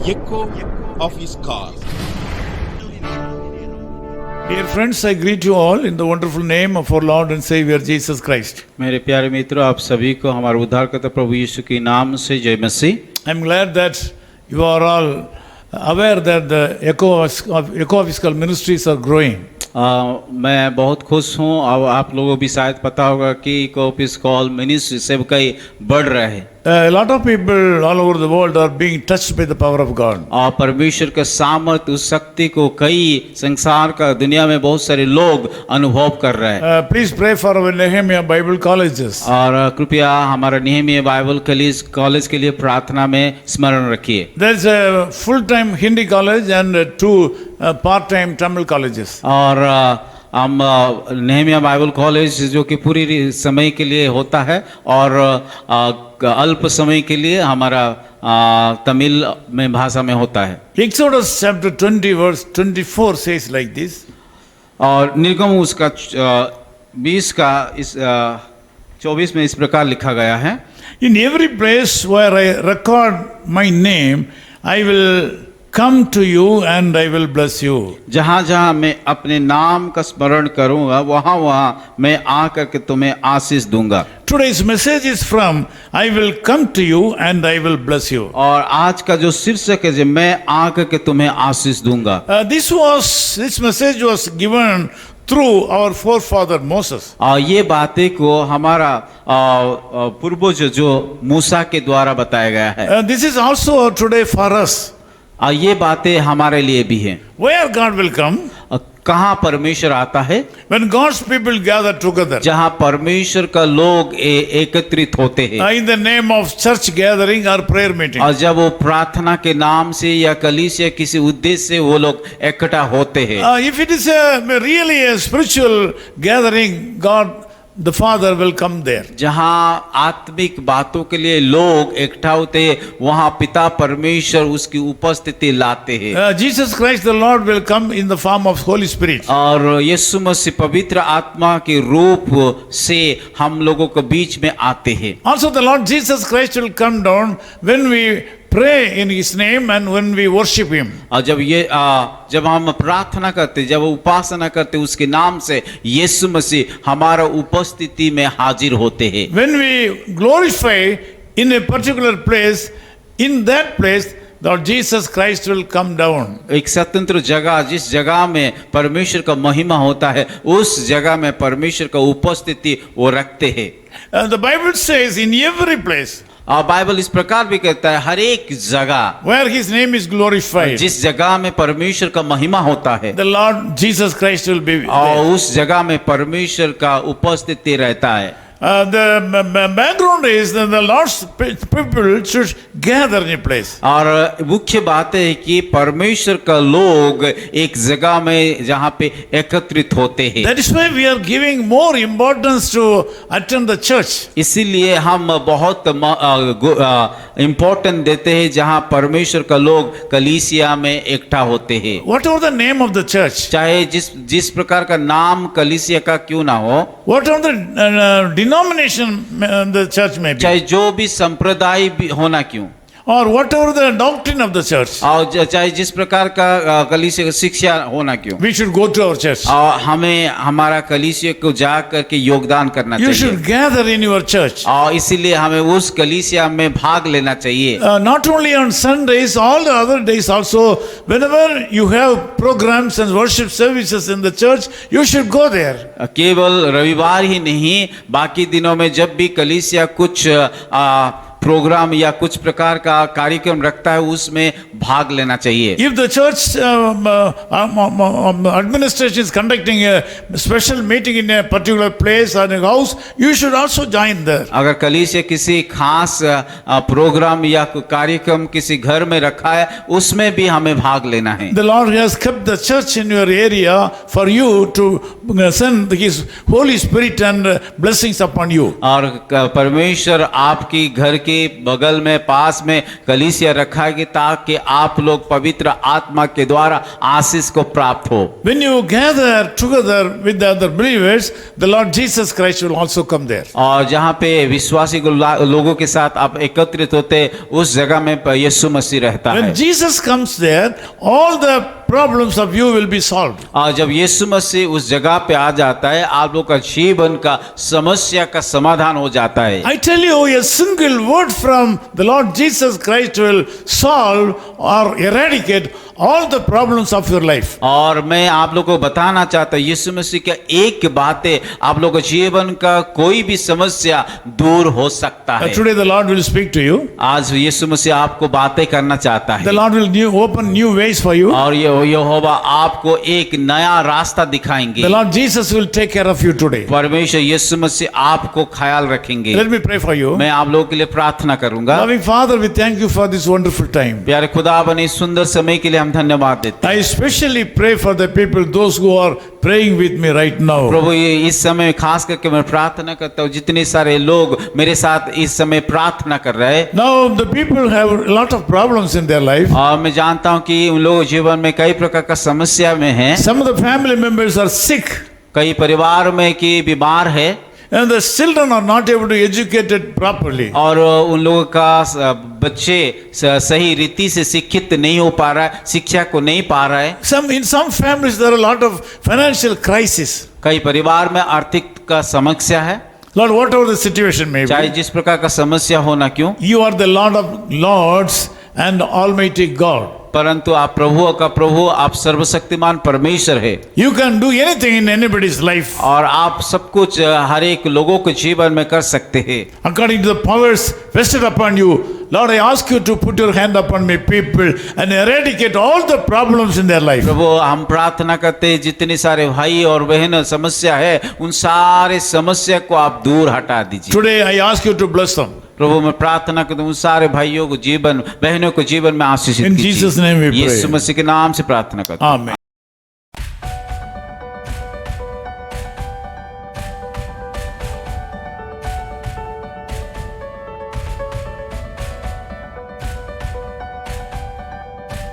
echo of his call. Dear friends, I greet you all in the wonderful name of our Lord and Savior Jesus Christ. मेरे प्यारे मित्रों, आप सभी को हमारे उद्धारकर्ता प्रभु यीशु के नाम से जय मसीह। I'm glad that you are all aware that the ecovisical ministries are growing. मैं बहुत खुश हूँ और आप लोगों को भी शायद पता होगा कि इकोपिस्कॉल मिनिस्ट्री सेवकाई बढ़ रहे हैं। A lot of people all over the world are being touched by the power of God. और परमेश्वर का सामर्थ्य उस शक्ति को कई संसार का दुनिया में बहुत सारे लोग अनुभव कर रहे हैं। Please pray for our Nehemiah Bible colleges. और कृपया हमारा नेहमिया बाइबल कॉलेज के लिए प्रार्थना में स्मरण रखिए। There is a full-time Hindi college and two part-time Tamil colleges. और हम नेहमिया बाइबल कॉलेज जो कि पूरी समय के लिए होता है और अल्प समय के लिए हमारा तमिल में भाषा में होता है। Exodus chapter 20 verse 24 says like this. और निर्गम उसका 20 का इस 24 में इस प्रकार लिखा गया है। In every place where I record my name, I will come to you and I will bless you. जहाँ जहाँ मैं अपने नाम का स्मरण करूँगा वहाँ वहाँ मैं आकर के तुम्हें आशीष दूंगा। Today's message is from I will come to you and I will bless you. और आज का जो शीर्षक है मैं आकर के तुम्हें आशीष दूंगा। This message was given through our forefather Moses. और ये बातें को हमारा पूर्वज जो मूसा के द्वारा बताया गया है। This is also today for us. और ये बातें हमारे लिए भी हैं। Where God will come? कहाँ परमेश्वर आता है? When God's people gather together. जहाँ परमेश्वर का लोग एकत्रित होते हैं। In the name of church gathering or prayer meeting. और जब वो प्रार्थना के नाम से या कलीसिया किसी उद्देश्य से वो लोग इकट्ठा होते हैं। If it is really a spiritual gathering, God the Father will come there. जहाँ आत्मिक बातों के लिए लोग इकट्ठा होते हैं वहाँ पिता परमेश्वर उसकी उपस्थिति लाते हैं। Jesus Christ the Lord will come in the form of Holy Spirit. और यीशु मसीह पवित्र आत्मा के रूप से हम लोगों के बीच में आते हैं। Also the Lord Jesus Christ will come down when we pray in His name and when we worship Him. और जब हम प्रार्थना करते, जब उपासना करते उसके नाम से यीशु मसीह हमारा उपस्थिति में हाजिर होते हैं। When we glorify in a particular place, in that place Lord Jesus Christ will come down. एक स्वतंत्र जगह, जिस जगह में परमेश्वर का महिमा होता है उस जगह में परमेश्वर का उपस्थिति वो रखते हैं। The Bible says in every place. और बाइबल इस प्रकार भी कहता है हर एक जगह where His name is glorified, जिस जगह में परमेश्वर का महिमा होता है the Lord Jesus Christ will be और there. उस जगह में परमेश्वर का उपस्थिति रहता है। The background is that the Lord's people should gather in a place. और मुख्य बात है कि परमेश्वर का लोग एक जगह में जहाँ पे एकत्रित होते हैं। That is why we are giving more importance to attend the church. इसीलिए हम बहुत इम्पोर्टेंट देते हैं जहाँ परमेश्वर का लोग कलीसिया में इकट्ठा होते हैं। Whatever the name of the church, चाहे जिस प्रकार का नाम कलीसिया का क्यों ना हो, whatever the denomination the church may be, चाहे जो भी संप्रदाय भी होना क्यों, or whatever the doctrine of the church, और चाहे जिस प्रकार का कलीसिया का शिक्षा होना क्यों, we should go to our church. और हमें हमारा कलीसिया को जा करके योगदान करना You चाहिए। should gather in your church. और इसीलिए हमें उस कलीसिया में भाग लेना चाहिए। Not only on Sundays, all the other days also, whenever you have programs and worship services in the church, you should go there. केवल रविवार ही नहीं, बाकी दिनों में जब भी कलीसिया कुछ प्रोग्राम या कुछ प्रकार का कार्यक्रम रखता है उसमें भाग लेना चाहिए। If the church administration is conducting a special meeting in a particular place or a house, you should also join there. अगर कलीसिया किसी खास प्रोग्राम या कार्यक्रम किसी घर में रखा है उसमें भी हमें भाग लेना है। The Lord has kept the church in your area for you to send His Holy Spirit and blessings upon you. और परमेश्वर आपकी घर के करीब बगल में पास में कलीसिया रखा गया ताकि आप लोग पवित्र आत्मा के द्वारा आशीष को प्राप्त हो। When you gather together with the other believers, the Lord Jesus Christ will also come there. और जहाँ पे विश्वासी लोगों के साथ आप एकत्रित होते उस जगह में यीशु मसीह रहता है। When Jesus comes there, all the problems of you will be solved. और जब यीशु मसीह उस जगह पे आ जाता है आप लोग का जीवन का समस्या का समाधान हो जाता है। I tell you, a single word from the Lord Jesus Christ will solve or eradicate all the problems of your life. और मैं आप लोगों को बताना चाहता हूँ यीशु मसीह का एक बातें आप लोगों के जीवन का कोई भी समस्या दूर हो सकता है। Today the Lord will speak to you. आज यीशु मसीह आपको बातें करना चाहता The है Lord will open new ways for you. और यहोवा आपको एक नया रास्ता दिखाएंगे। The Lord Jesus will take care of you today. परमेश्वर यीशु मसीह आपको ख्याल रखेंगे। Let me pray for you. मैं आप लोगों के लिए प्रार्थना करूंगा। Loving Father, we thank you for this wonderful time. प्यारे खुदा बने इस सुंदर समय के लिए हम धन्यवाद देते हैं। I especially pray for the people, those who are praying with me right now. प्रभु ये इस समय खास करके मैं प्रार्थना करता हूँ जितने सारे लोग मेरे साथ इस समय प्रार्थना कर रहे हैं। Now the people have a lot of problems in their life. और मैं जानता हूँ कि उन लोगों के जीवन में कई प्रकार का समस्या में है। Some of the family members are sick, कई परिवार में कि बीमार है and the children are not able to educate it properly. और उन लोगों का बच्चे सही रीति से शिक्षित नहीं हो पा रहा है, शिक्षा को नहीं पा रहा है। In some families there are a lot of financial crisis. कई परिवार में आर्थिक का समस्या है। Lord, whatever the situation may चाहे be, जिस प्रकार का समस्या होना क्यों, you are the Lord of Lords and Almighty God. परंतु आप प्रभु का प्रभु, आप सर्वशक्तिमान परमेश्वर है। You can do anything in anybody's life और आप सब कुछ हर एक लोगों के जीवन में कर सकते हैं according to the powers vested upon you. Lord, I ask you to put your hand upon my people and eradicate all the problems in their life. प्रभु हम प्रार्थना करते हैं जितने सारे भाई और बहन समस्या है उन सारे समस्या को आप दूर हटा दीजिए। Today I ask you to bless them. प्रभु मैं प्रार्थना करता हूँ उन सारे भाइयों को जीवन बहनों को जीवन में आशीषित In Jesus' name we pray. यीशु मसीह के नाम से प्रार्थना करता हूँ। Amen.